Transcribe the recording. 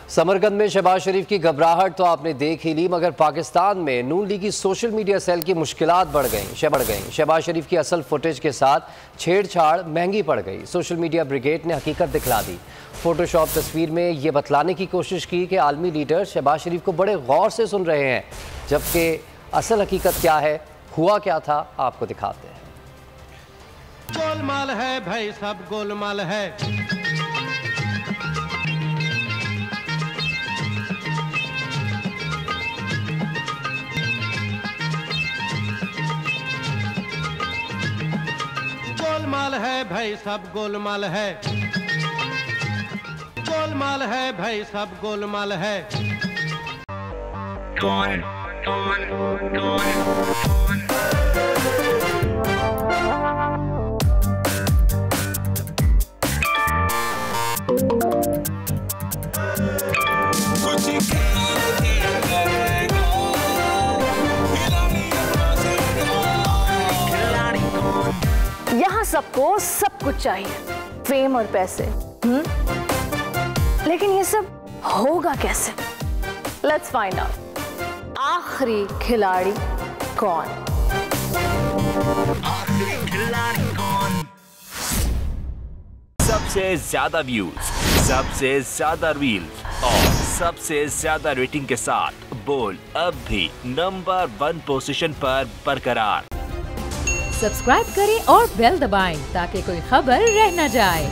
समरकंद में शहबाज शरीफ की घबराहट तो आपने देख ही ली, मगर पाकिस्तान में नून लीग की सोशल मीडिया सेल की मुश्किलात बढ़ गईं। शहबाज शरीफ की असल फुटेज के साथ छेड़छाड़ महंगी पड़ गई। सोशल मीडिया ब्रिगेड ने हकीकत दिखला दी। फोटोशॉप तस्वीर में ये बतलाने की कोशिश की कि आलमी लीडर शहबाज शरीफ को बड़े गौर से सुन रहे हैं, जबकि असल हकीकत क्या है, हुआ क्या था, आपको दिखाते हैं। गोलमाल है भाई, सब गोलमाल है। गोलमाल है भाई, सब गोलमाल है। गोलमाल है भाई, सब गोलमाल है। कौन कौन कौन यहाँ सबको सब कुछ चाहिए, फेम और पैसे। लेकिन ये सब होगा कैसे? Let's find out. आखिरी खिलाड़ी कौन? सबसे ज्यादा व्यूज, सबसे ज्यादा रील्स और सबसे ज्यादा रेटिंग के साथ बोल अब भी नंबर 1 पोजीशन पर बरकरार। सब्सक्राइब करें और बेल दबाएं ताकि कोई खबर रह न जाए।